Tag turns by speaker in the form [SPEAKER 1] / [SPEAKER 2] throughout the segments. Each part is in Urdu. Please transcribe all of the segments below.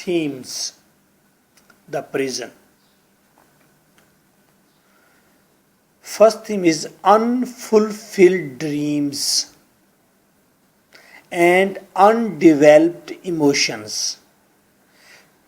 [SPEAKER 1] themes. The prison. First theme is unfulfilled dreams and undeveloped emotions.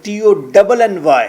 [SPEAKER 1] TONNY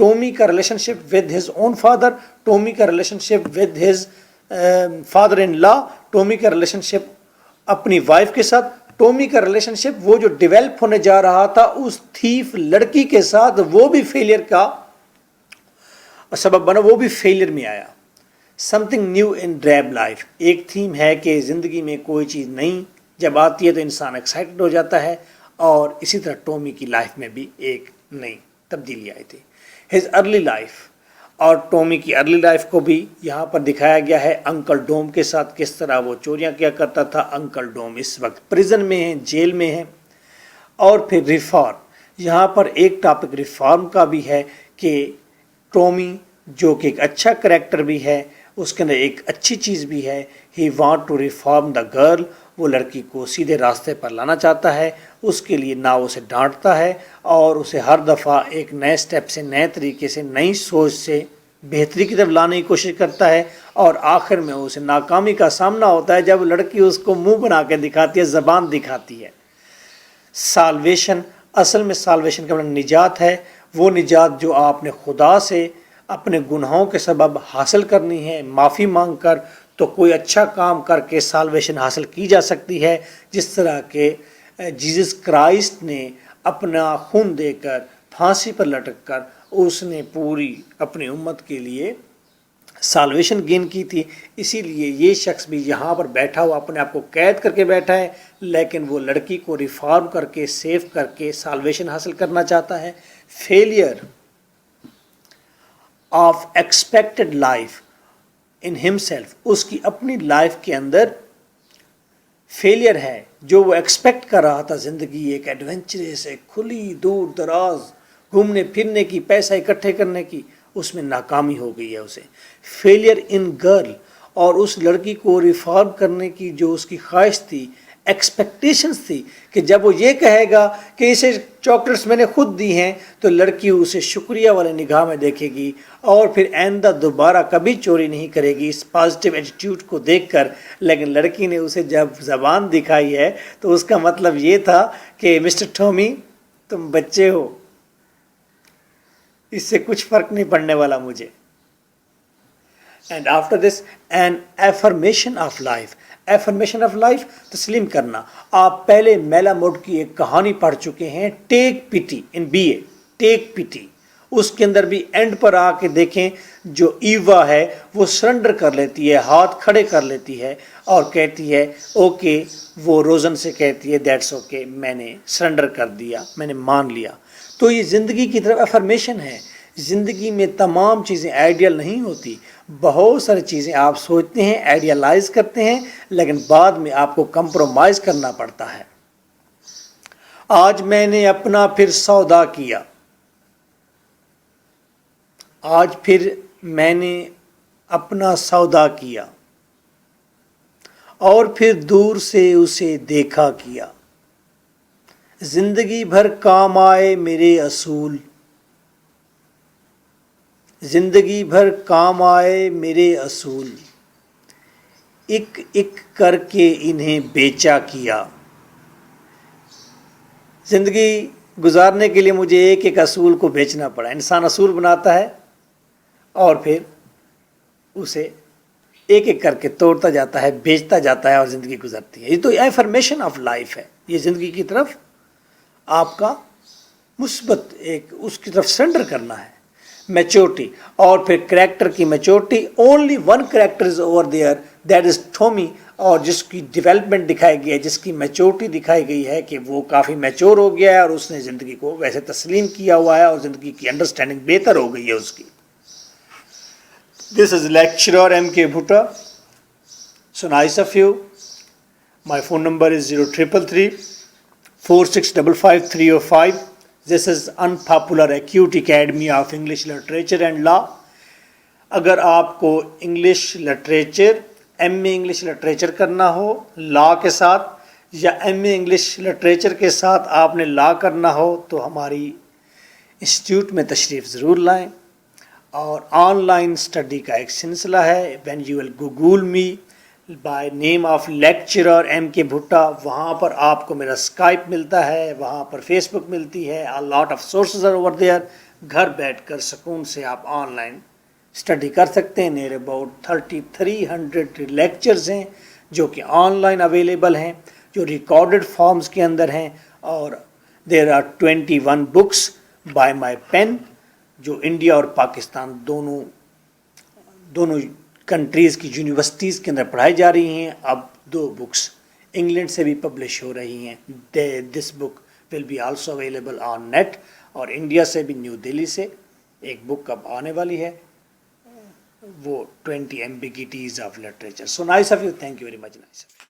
[SPEAKER 1] Tommy کا relationship with his own father, Tommy کا relationship with his father in law, Tommy کا ریلیشن شپ اپنی وائف کے ساتھ، ٹومی کا ریلیشن شپ وہ جو ڈیولپ ہونے جا رہا تھا اس تھیف لڑکی کے ساتھ، وہ بھی فیلئر کا سبب بنا، وہ بھی فیلئر میں آیا. Something new in drab life, ایک تھیم ہے کہ زندگی میں کوئی چیز نئی جب آتی ہے تو انسان ایکسائٹڈ ہو جاتا ہے، اور اسی طرح ٹومی کی لائف میں بھی ایک نئی تبدیلی آئی تھی. ہز ارلی لائف، اور ٹومی کی ارلی لائف کو بھی یہاں پر دکھایا گیا ہے انکل ڈوم کے ساتھ، کس طرح وہ چوریاں کیا کرتا تھا. انکل ڈوم اس وقت پریزن میں ہیں، جیل میں ہیں. اور پھر ریفارم، یہاں پر ایک ٹاپک ریفارم کا بھی ہے کہ ٹومی جو کہ ایک اچھا کریکٹر بھی ہے، اس کے اندر ایک اچھی چیز بھی ہے. He want to reform the girl, وہ لڑکی کو سیدھے راستے پر لانا چاہتا ہے. اس کے لیے نہ اسے ڈانٹتا ہے اور اسے ہر دفعہ ایک نئے سٹیپ سے، نئے طریقے سے، نئی سوچ سے بہتری کی طرف لانے کی کوشش کرتا ہے. اور آخر میں اسے ناکامی کا سامنا ہوتا ہے جب لڑکی اس کو منہ بنا کے دکھاتی ہے، زبان دکھاتی ہے. سالویشن، اصل میں سالویشن کا مطلب نجات ہے، وہ نجات جو آپ نے خدا سے اپنے گناہوں کے سبب حاصل کرنی ہے، معافی مانگ کر. تو کوئی اچھا کام کر کے سالویشن حاصل کی جا سکتی ہے، جس طرح کہ جیزس کرائسٹ نے اپنا خون دے کر، پھانسی پر لٹک کر، اس نے پوری اپنی امت کے لیے سالویشن گین کی تھی. اسی لیے یہ شخص بھی یہاں پر بیٹھا ہوا اپنے آپ کو قید کر کے بیٹھا ہے، لیکن وہ لڑکی کو ریفارم کر کے، سیو کر کے سالویشن حاصل کرنا چاہتا ہے. Failure of expected life in himself, اس کی اپنی لائف کے اندر فیلئر ہے. جو وہ ایکسپیکٹ کر رہا تھا، زندگی ایک ایڈونچرس، ایک کھلی دور دراز گھومنے پھرنے کی، پیسہ اکٹھے کرنے کی، اس میں ناکامی ہو گئی ہے اسے. فیلئر ان گرل، اور اس لڑکی کو ریفارم کرنے کی جو اس کی خواہش تھی، ایکسپیکٹیشنز تھی کہ جب وہ یہ کہے گا کہ اسے چاکلیٹس میں نے خود دی ہیں، تو لڑکی اسے شکریہ والے نگاہ میں دیکھے گی اور پھر آئندہ دوبارہ کبھی چوری نہیں کرے گی اس پازیٹیو ایٹیٹیوڈ کو دیکھ کر. لیکن لڑکی نے اسے جب زبان دکھائی ہے تو اس کا مطلب یہ تھا کہ مسٹر ٹومی تم بچے ہو، اس سے کچھ فرق نہیں پڑنے والا مجھے. And after this an affirmation of life, affirmation of life تسلیم کرنا. آپ پہلے میلا موڈ کی ایک کہانی پڑھ چکے ہیں، ٹیک پیٹی ان بی اے، ٹیک پیٹی. اس کے اندر بھی اینڈ پر آ کے دیکھیں، جو ایوا ہے وہ سرنڈر کر لیتی ہے، ہاتھ کھڑے کر لیتی ہے اور کہتی ہے اوکے. وہ روزن سے کہتی ہے دیٹس اوکے، میں نے سرنڈر کر دیا، میں نے مان لیا. تو یہ زندگی کی طرف افرمیشن ہے. زندگی میں تمام چیزیں آئیڈیل نہیں ہوتی، بہت ساری چیزیں آپ سوچتے ہیں، آئیڈیالائز کرتے ہیں، لیکن بعد میں آپ کو کمپرومائز کرنا پڑتا ہے. آج میں نے اپنا پھر سودا کیا، آج پھر میں نے اپنا سودا کیا، اور پھر دور سے اسے دیکھا کیا. زندگی بھر کام آئے میرے اصول، زندگی بھر کام آئے میرے اصول، ایک ایک کر کے انہیں بیچا کیا. زندگی گزارنے کے لیے مجھے ایک ایک اصول کو بیچنا پڑا. انسان اصول بناتا ہے اور پھر اسے ایک ایک کر کے توڑتا جاتا ہے، بیچتا جاتا ہے، اور زندگی گزرتی ہے. یہ تو ایفرمیشن آف لائف ہے. یہ زندگی کی طرف آپ کا مثبت ایک اس کی طرف سرنڈر کرنا ہے. میچورٹی، اور پھر کریکٹر کی maturity. Only one character is over there, that is to me. اور جس کی ڈیولپمنٹ دکھائی گئی ہے، جس کی میچورٹی دکھائی گئی ہے کہ وہ کافی میچور ہو گیا ہے اور اس نے زندگی کو ویسے تسلیم کیا ہوا ہے اور زندگی کی انڈرسٹینڈنگ بہتر ہو گئی ہے اس کی. This is lecturer M.K. Bhutta. So nice of you. My phone number is 0333 4655 305. This is Unpopular Acute Academy of English Literature and Law. اگر آپ کو English literature, M A English literature کرنا ہو لا کے ساتھ، یا ایم اے انگلش لٹریچر کے ساتھ آپ نے لا کرنا ہو، تو ہماری انسٹیٹیوٹ میں تشریف ضرور لائیں. اور آن لائن اسٹڈی کا ایک سلسلہ ہے. When you will google me by name of lecturer M K Bhatta, وہاں پر آپ کو میرا اسکائپ ملتا ہے، وہاں پر فیس بک ملتی ہے. Lot of sources are over there. گھر بیٹھ کر سکون سے آپ آن لائن اسٹڈی کر سکتے ہیں. نیر اباؤٹ 3300 لیکچرز ہیں جو کہ آن لائن اویلیبل ہیں, جو ریکارڈڈ فارمز کے اندر ہیں, اور there are 21 books by my pen جو انڈیا اور پاکستان دونوں کنٹریز کی یونیورسٹیز کے اندر پڑھائی جا رہی ہیں. اب 2 بکس انگلینڈ سے بھی پبلش ہو رہی ہیں. This book will be also available on net, اور انڈیا سے بھی نیو دہلی سے ایک بک اب آنے والی ہے, وہ 20 Ambiguities of Literature. So nice of you. Thank you very much. Nice of you.